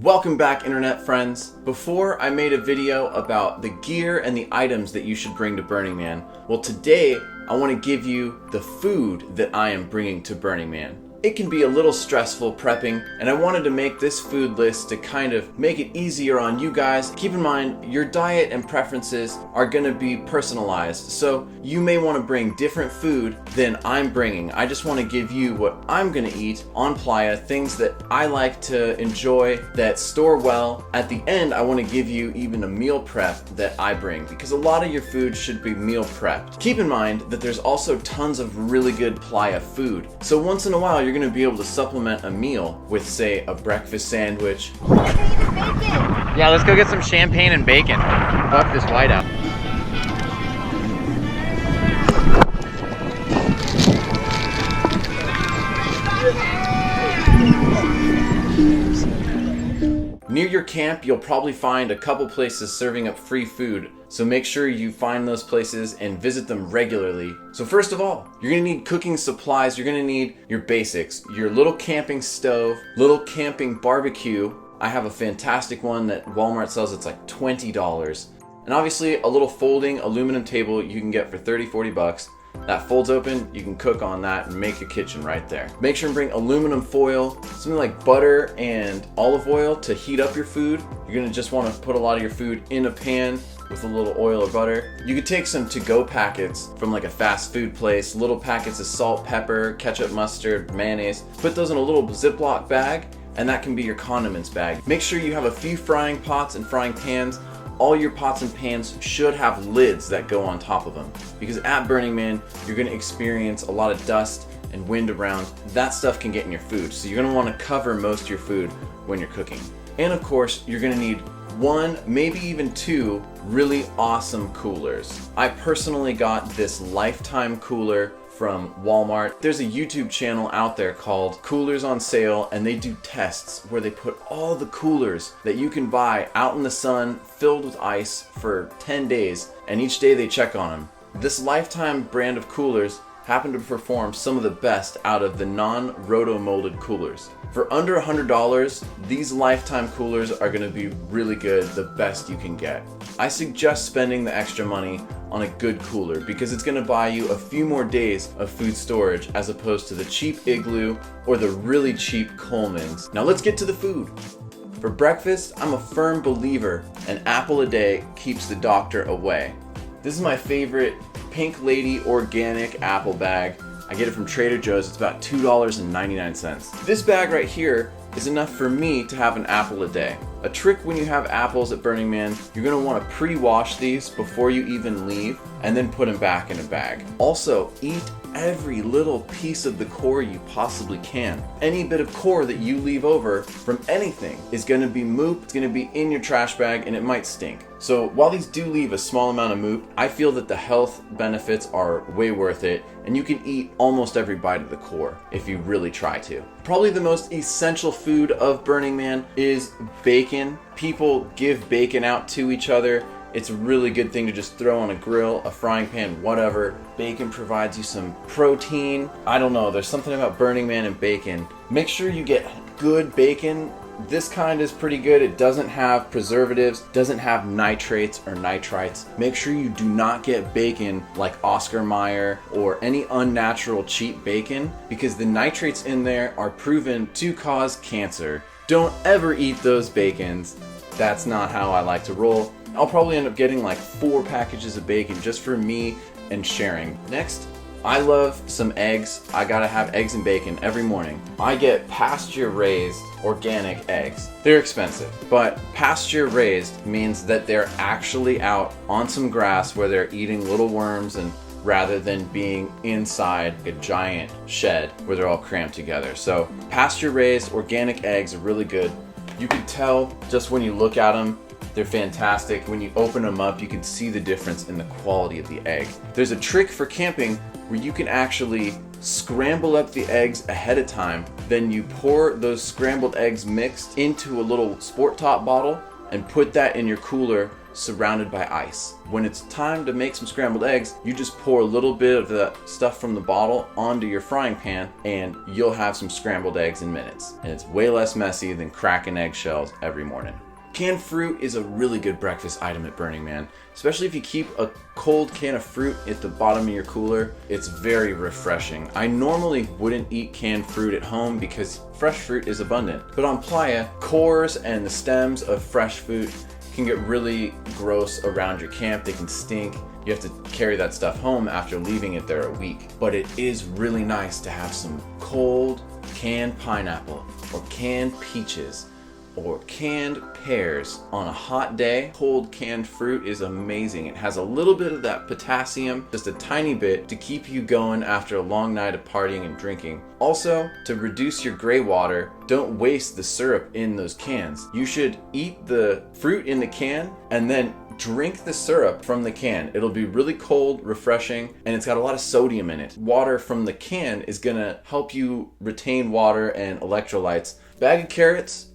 Welcome back, internet friends. Before I made a video about the gear and the items that you should bring to Burning Man, well today I want to give you the food that I am bringing to Burning Man. It can be a little stressful prepping, and I wanted to make this food list to kind of make it easier on you guys. Keep in mind, your diet and preferences are going to be personalized, so you may want to bring different food than I'm bringing. I just want to give you what I'm going to eat on Playa, things that I like to enjoy that store well. At the end, I want to give you even a meal prep that I bring, because a lot of your food should be meal prepped. Keep in mind that there's also tons of really good Playa food, so once in a while you're going to be able to supplement a meal with, say, a breakfast sandwich. Yeah, let's go get some champagne and bacon. Fuck this whiteout. Near your camp, you'll probably find a couple places serving up free food, so make sure you find those places and visit them regularly. So first of all, you're gonna need cooking supplies. You're gonna need your basics, your little camping stove, little camping barbecue. I have a fantastic one that Walmart sells. It's like $20. And obviously a little folding aluminum table you can get for 30-40 bucks. That folds open, you can cook on that and make a kitchen right there. Make sure and bring aluminum foil, something like butter and olive oil to heat up your food. You're gonna just wanna put a lot of your food in a pan with a little oil or butter. You could take some to-go packets from like a fast food place, little packets of salt, pepper, ketchup, mustard, mayonnaise. Put those in a little Ziploc bag, and that can be your condiments bag. Make sure you have a few frying pots and frying pans. All your pots and pans should have lids that go on top of them, because at Burning Man, you're gonna experience a lot of dust and wind around. That stuff can get in your food, so you're gonna wanna cover most of your food when you're cooking. And of course, you're gonna need one, maybe even two really awesome coolers. I personally got this lifetime cooler from Walmart. There's a YouTube channel out there called Coolers on Sale, and they do tests where they put all the coolers that you can buy out in the sun filled with ice for 10 days, and each day they check on them. This lifetime brand of coolers happen to perform some of the best out of the non-roto-molded coolers. For under $100, these lifetime coolers are gonna be really good, the best you can get. I suggest spending the extra money on a good cooler because it's gonna buy you a few more days of food storage as opposed to the cheap Igloo or the really cheap Coleman's. Now let's get to the food. For breakfast, I'm a firm believer an apple a day keeps the doctor away. This is my favorite Pink Lady organic apple bag. I get it from Trader Joe's. It's about $2.99. This bag right here is enough for me to have an apple a day. A trick when you have apples at Burning Man, you're gonna wanna pre-wash these before you even leave and then put them back in a bag. Also, eat every little piece of the core you possibly can. Any bit of core that you leave over from anything is gonna be moop, it's gonna be in your trash bag, and it might stink. So while these do leave a small amount of moop, I feel that the health benefits are way worth it, and you can eat almost every bite of the core if you really try to. Probably the most essential food of Burning Man is bacon. People give bacon out to each other. It's a really good thing to just throw on a grill, a frying pan, whatever. Bacon provides you some protein. I don't know, there's something about Burning Man and bacon. Make sure you get good bacon. This kind is pretty good. It doesn't have preservatives, doesn't have nitrates or nitrites. Make sure you do not get bacon like Oscar Mayer or any unnatural cheap bacon, because the nitrates in there are proven to cause cancer. Don't ever eat those bacons. That's not how I like to roll. I'll probably end up getting like 4 packages of bacon just for me and sharing. Next, I love some eggs. I gotta have eggs and bacon every morning. I get pasture-raised organic eggs. They're expensive, but pasture-raised means that they're actually out on some grass where they're eating little worms, and rather than being inside a giant shed where they're all cramped together. So pasture-raised organic eggs are really good. You can tell just when you look at them. They're fantastic. When you open them up, you can see the difference in the quality of the egg. There's a trick for camping where you can actually scramble up the eggs ahead of time. Then you pour those scrambled eggs mixed into a little Sport Top bottle and put that in your cooler surrounded by ice. When it's time to make some scrambled eggs, you just pour a little bit of the stuff from the bottle onto your frying pan and you'll have some scrambled eggs in minutes. And it's way less messy than cracking eggshells every morning. Canned fruit is a really good breakfast item at Burning Man, especially if you keep a cold can of fruit at the bottom of your cooler. It's very refreshing. I normally wouldn't eat canned fruit at home because fresh fruit is abundant, but on Playa, cores and the stems of fresh fruit can get really gross around your camp. They can stink. You have to carry that stuff home after leaving it there a week. But it is really nice to have some cold canned pineapple or canned peaches or canned pears on a hot day. Cold canned fruit is amazing. It has a little bit of that potassium, just a tiny bit, to keep you going after a long night of partying and drinking. Also, to reduce your gray water, don't waste the syrup in those cans. You should eat the fruit in the can and then drink the syrup from the can. It'll be really cold, refreshing, and it's got a lot of sodium in it. Water from the can is gonna help you retain water and electrolytes. Bag of carrots,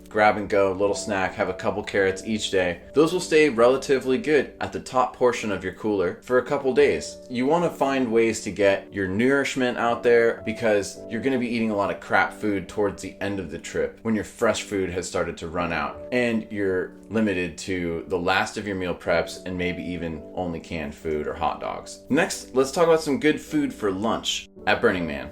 grab and go, little snack, have a couple carrots each day. Those will stay relatively good at the top portion of your cooler for a couple days. You want to find ways to get your nourishment out there because you're going to be eating a lot of crap food towards the end of the trip when your fresh food has started to run out and you're limited to the last of your meal preps and maybe even only canned food or hot dogs. Next, let's talk about some good food for lunch at Burning Man.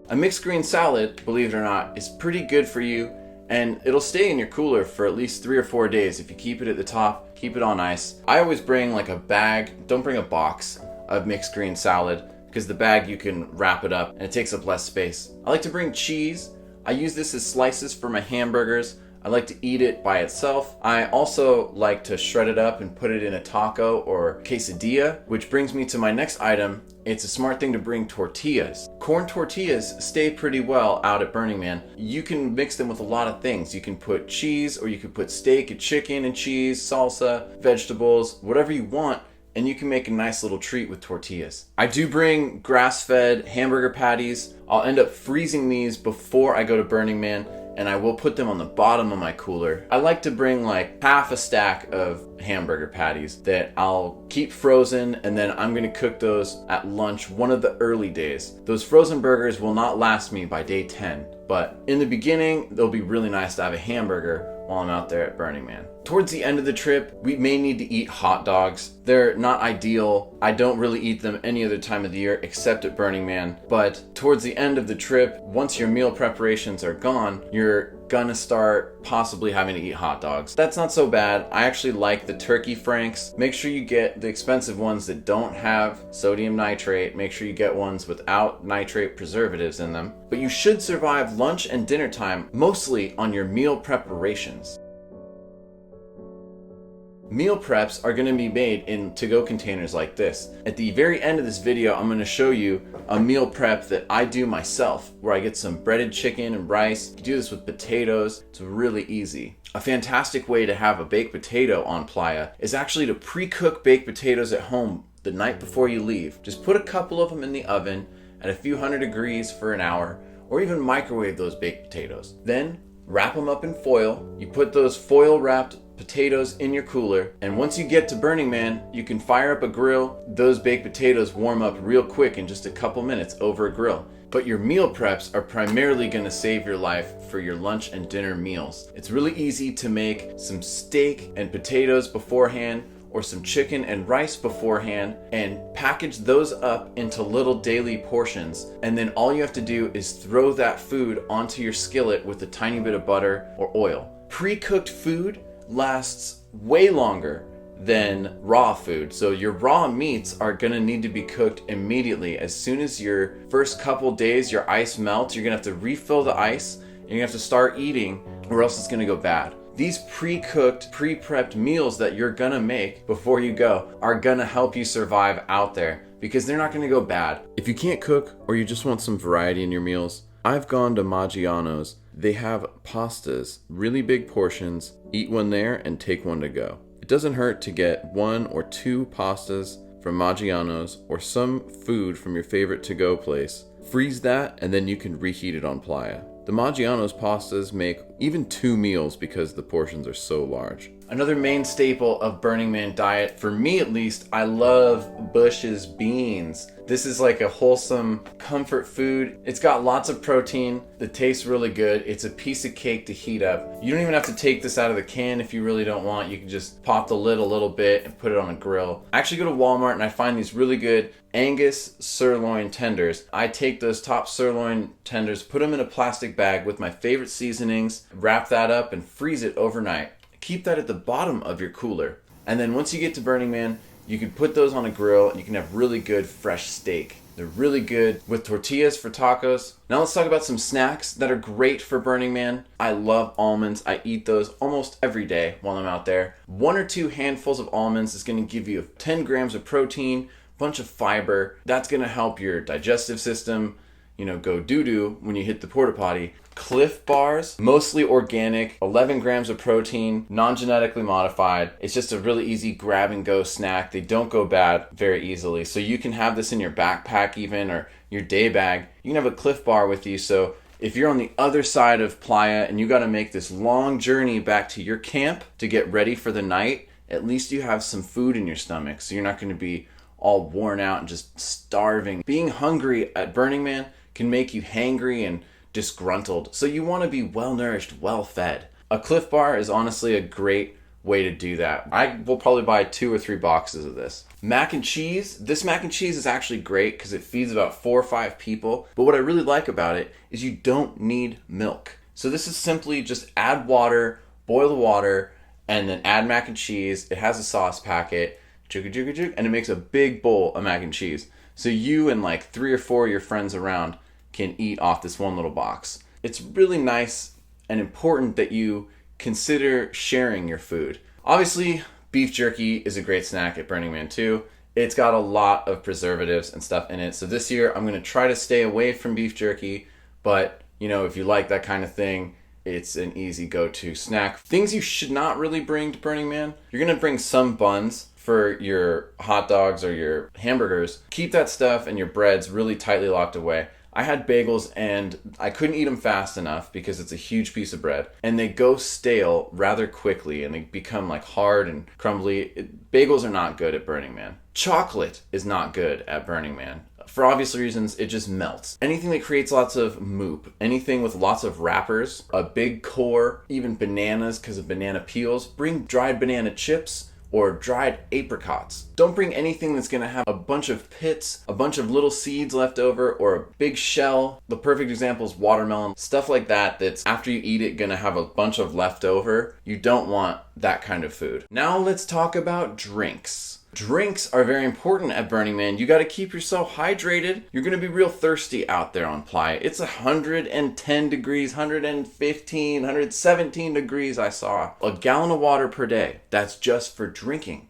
A mixed green salad, believe it or not, is pretty good for you, and it'll stay in your cooler for at least 3 or 4 days if you keep it at the top, keep it on ice. I always bring like a bag, don't bring a box of mixed green salad, because the bag you can wrap it up and it takes up less space. I like to bring cheese. I use this as slices for my hamburgers. I like to eat it by itself. I also like to shred it up and put it in a taco or quesadilla, which brings me to my next item. It's a smart thing to bring tortillas. Corn tortillas stay pretty well out at Burning Man. You can mix them with a lot of things. You can put cheese, or you can put steak and chicken and cheese, salsa, vegetables, whatever you want, and you can make a nice little treat with tortillas. I do bring grass-fed hamburger patties. I'll end up freezing these before I go to Burning Man, and I will put them on the bottom of my cooler. I like to bring like half a stack of hamburger patties that I'll keep frozen, and then I'm gonna cook those at lunch one of the early days. Those frozen burgers will not last me by day 10, but in the beginning, they'll be really nice to have a hamburger while I'm out there at Burning Man. Towards the end of the trip, we may need to eat hot dogs. They're not ideal. I don't really eat them any other time of the year except at Burning Man. But towards the end of the trip, once your meal preparations are gone, you're gonna start possibly having to eat hot dogs. That's not so bad. I actually like the turkey franks. Make sure you get the expensive ones that don't have sodium nitrate. Make sure you get ones without nitrate preservatives in them. But you should survive lunch and dinner time mostly on your meal preparations. Meal preps are going to be made in to-go containers like this. At the very end of this video, I'm going to show you a meal prep that I do myself, where I get some breaded chicken and rice. You can do this with potatoes. It's really easy. A fantastic way to have a baked potato on Playa is actually to pre-cook baked potatoes at home the night before you leave. Just put a couple of them in the oven at a few hundred degrees for an hour, or even microwave those baked potatoes. Then wrap them up in foil. You put those foil wrapped potatoes in your cooler, and once you get to Burning Man, you can fire up a grill. Those baked potatoes warm up real quick in just a couple minutes over a grill. But your meal preps are primarily going to save your life for your lunch and dinner meals. It's really easy to make some steak and potatoes beforehand, or some chicken and rice beforehand, and package those up into little daily portions. And then all you have to do is throw that food onto your skillet with a tiny bit of butter or oil. Pre-cooked food lasts way longer than raw food. So your raw meats are gonna need to be cooked immediately. As soon as your first couple days your ice melts, you're gonna have to refill the ice and you're gonna have to start eating, or else it's gonna go bad. These pre-cooked, pre-prepped meals that you're gonna make before you go are gonna help you survive out there, because they're not gonna go bad. If you can't cook, or you just want some variety in your meals, I've gone to Maggiano's. They have pastas, really big portions. Eat one there and take one to go. It doesn't hurt to get 1 or 2 pastas from Maggiano's, or some food from your favorite to-go place. Freeze that, and then you can reheat it on Playa. The Maggiano's pastas make even 2 meals because the portions are so large. Another main staple of Burning Man diet, for me at least, I love Bush's beans. This is like a wholesome comfort food. It's got lots of protein. It tastes really good. It's a piece of cake to heat up. You don't even have to take this out of the can if you really don't want. You can just pop the lid a little bit and put it on a grill. I actually go to Walmart and I find these really good Angus sirloin tenders. I take those top sirloin tenders, put them in a plastic bag with my favorite seasonings, wrap that up and freeze it overnight. Keep that at the bottom of your cooler. And then once you get to Burning Man, you can put those on a grill and you can have really good fresh steak. They're really good with tortillas for tacos. Now let's talk about some snacks that are great for Burning Man. I love almonds. I eat those almost every day while I'm out there. 1 or 2 handfuls of almonds is going to give you 10 grams of protein, bunch of fiber. That's going to help your digestive system, go doo-doo when you hit the porta potty. Cliff bars, mostly organic, 11 grams of protein, non-genetically modified. It's just a really easy grab and go snack. They don't go bad very easily. So you can have this in your backpack even, or your day bag. You can have a Cliff bar with you. So if you're on the other side of Playa and you got to make this long journey back to your camp to get ready for the night, at least you have some food in your stomach. So you're not going to be all worn out and just starving. Being hungry at Burning Man can make you hangry and disgruntled. So you want to be well nourished, well fed. A Cliff bar is honestly a great way to do that. I will probably buy 2 or 3 boxes of this. Mac and cheese. This mac and cheese is actually great because it feeds about 4 or 5 people. But what I really like about it is you don't need milk. So this is simply just add water, boil the water, and then add mac and cheese. It has a sauce packet, and it makes a big bowl of mac and cheese. So you and like 3 or 4 of your friends around can eat off this one little box. It's really nice and important that you consider sharing your food. Obviously, beef jerky is a great snack at Burning Man too. It's got a lot of preservatives and stuff in it. So this year I'm going to try to stay away from beef jerky, but if you like that kind of thing, it's an easy go-to snack. Things you should not really bring to Burning Man. You're going to bring some buns for your hot dogs or your hamburgers. Keep that stuff and your breads really tightly locked away. I had bagels and I couldn't eat them fast enough because it's a huge piece of bread and they go stale rather quickly and they become like hard and crumbly. Bagels are not good at Burning Man. Chocolate is not good at Burning Man. For obvious reasons, it just melts. Anything that creates lots of moop, anything with lots of wrappers, a big core, even bananas because of banana peels, bring dried banana chips or dried apricots. Don't bring anything that's gonna have a bunch of pits, a bunch of little seeds left over, or a big shell. The perfect example is watermelon. Stuff like that that's after you eat it gonna have a bunch of leftover. You don't want that kind of food. Now let's talk about drinks. Drinks are very important at Burning Man. You got to keep yourself hydrated. You're going to be real thirsty out there on Playa. It's 110 degrees, 115, 117 degrees I saw. A gallon of water per day. That's just for drinking.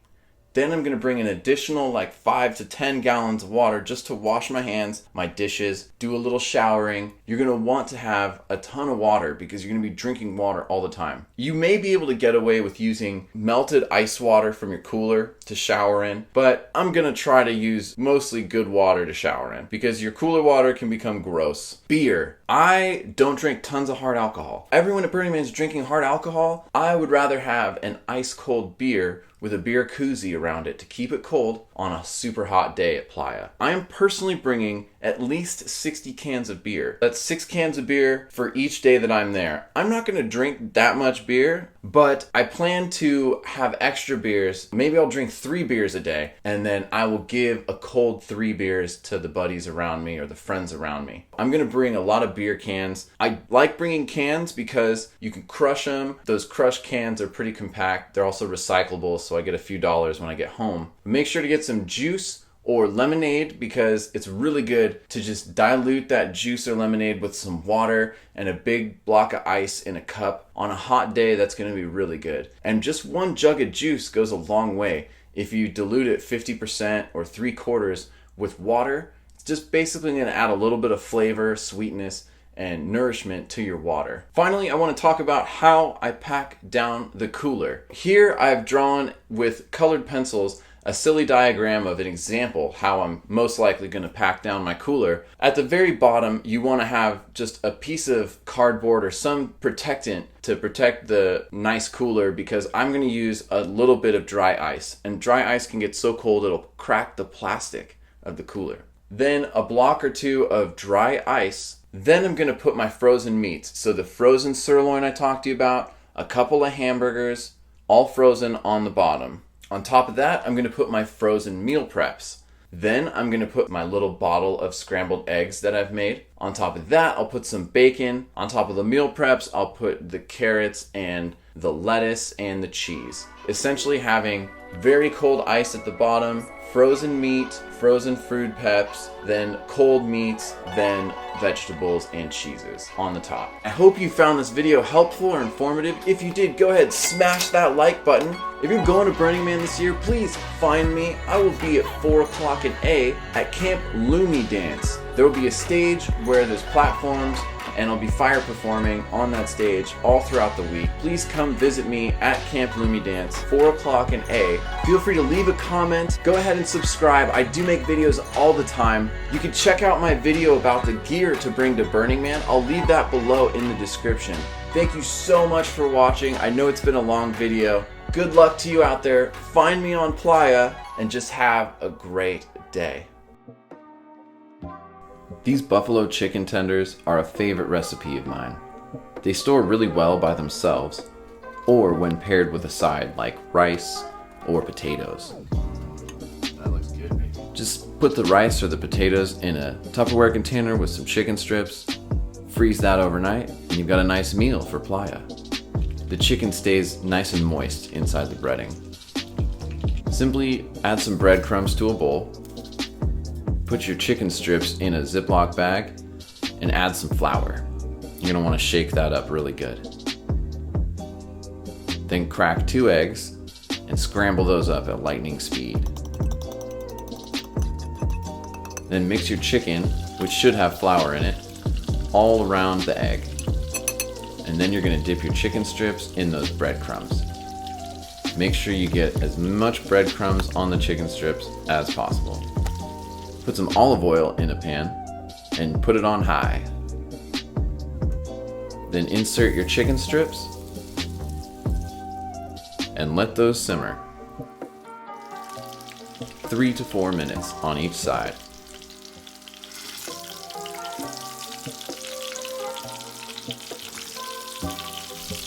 Then I'm going to bring an additional 5 to 10 gallons of water just to wash my hands, my dishes, do a little showering. You're going to want to have a ton of water because you're going to be drinking water all the time. You may be able to get away with using melted ice water from your cooler to shower in, but I'm going to try to use mostly good water to shower in because your cooler water can become gross. Beer. I don't drink tons of hard alcohol. Everyone at Burning Man is drinking hard alcohol. I would rather have an ice cold beer with a beer koozie around it to keep it cold on a super hot day at Playa. I am personally bringing at least 60 cans of beer. That's 6 cans of beer for each day that I'm there. I'm not going to drink that much beer, but I plan to have extra beers. Maybe I'll drink 3 beers a day, and then I will give a cold 3 beers to the buddies around me or the friends around me. I'm going to bring a lot of beer cans. I like bringing cans because you can crush them. Those crushed cans are pretty compact. They're also recyclable, so I get a few dollars when I get home. Make sure to get some juice or lemonade because it's really good to just dilute that juice or lemonade with some water and a big block of ice in a cup. On a hot day, that's going to be really good. And just 1 jug of juice goes a long way. If you dilute it 50% or 3/4 with water, it's just basically going to add a little bit of flavor, sweetness, and nourishment to your water. Finally, I want to talk about how I pack down the cooler. Here I've drawn with colored pencils a silly diagram of an example how I'm most likely going to pack down my cooler. At the very bottom, you want to have just a piece of cardboard or some protectant to protect the nice cooler, because I'm going to use a little bit of dry ice. And dry ice can get so cold it'll crack the plastic of the cooler. Then a block or two of dry ice. Then I'm going to put my frozen meats. So the frozen sirloin I talked to you about, a couple of hamburgers, all frozen on the bottom. On top of that, I'm going to put my frozen meal preps. Then I'm going to put my little bottle of scrambled eggs that I've made. On top of that, I'll put some bacon. On top of the meal preps, I'll put the carrots and the lettuce and the cheese. Essentially having very cold ice at the bottom, frozen meat, frozen fruit peps, then cold meats, then vegetables and cheeses on the top. I hope you found this video helpful or informative. If you did, go ahead, smash that like button. If you're going to Burning Man this year, please find me. I will be at 4 o'clock in A at Camp Loomy Dance. There will be a stage where there's platforms, and I'll be fire performing on that stage all throughout the week. Please come visit me at Camp Loomy Dance, 4 o'clock in A. Feel free to leave a comment. Go ahead and subscribe. I do make videos all the time. You can check out my video about the gear to bring to Burning Man. I'll leave that below in the description. Thank you so much for watching. I know it's been a long video. Good luck to you out there. Find me on Playa and just have a great day. These buffalo chicken tenders are a favorite recipe of mine. They store really well by themselves, or when paired with a side like rice or potatoes. That looks good, baby. Just put the rice or the potatoes in a Tupperware container with some chicken strips, freeze that overnight, and you've got a nice meal for Playa. The chicken stays nice and moist inside the breading. Simply add some breadcrumbs to a bowl. Put your chicken strips in a Ziploc bag and add some flour. You're gonna wanna shake that up really good. Then crack 2 eggs and scramble those up at lightning speed. Then mix your chicken, which should have flour in it, all around the egg. And then you're gonna dip your chicken strips in those breadcrumbs. Make sure you get as much breadcrumbs on the chicken strips as possible. Put some olive oil in a pan and put it on high. Then insert your chicken strips and let those simmer. 3 to 4 minutes on each side.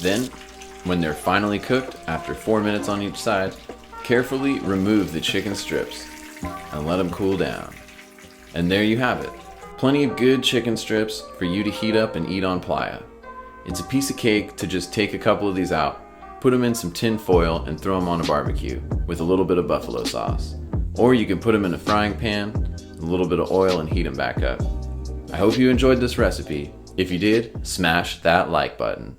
Then, when they're finally cooked after 4 minutes on each side, carefully remove the chicken strips and let them cool down. And there you have it. Plenty of good chicken strips for you to heat up and eat on Playa. It's a piece of cake to just take a couple of these out, put them in some tin foil and throw them on a barbecue with a little bit of buffalo sauce. Or you can put them in a frying pan, a little bit of oil and heat them back up. I hope you enjoyed this recipe. If you did, smash that like button.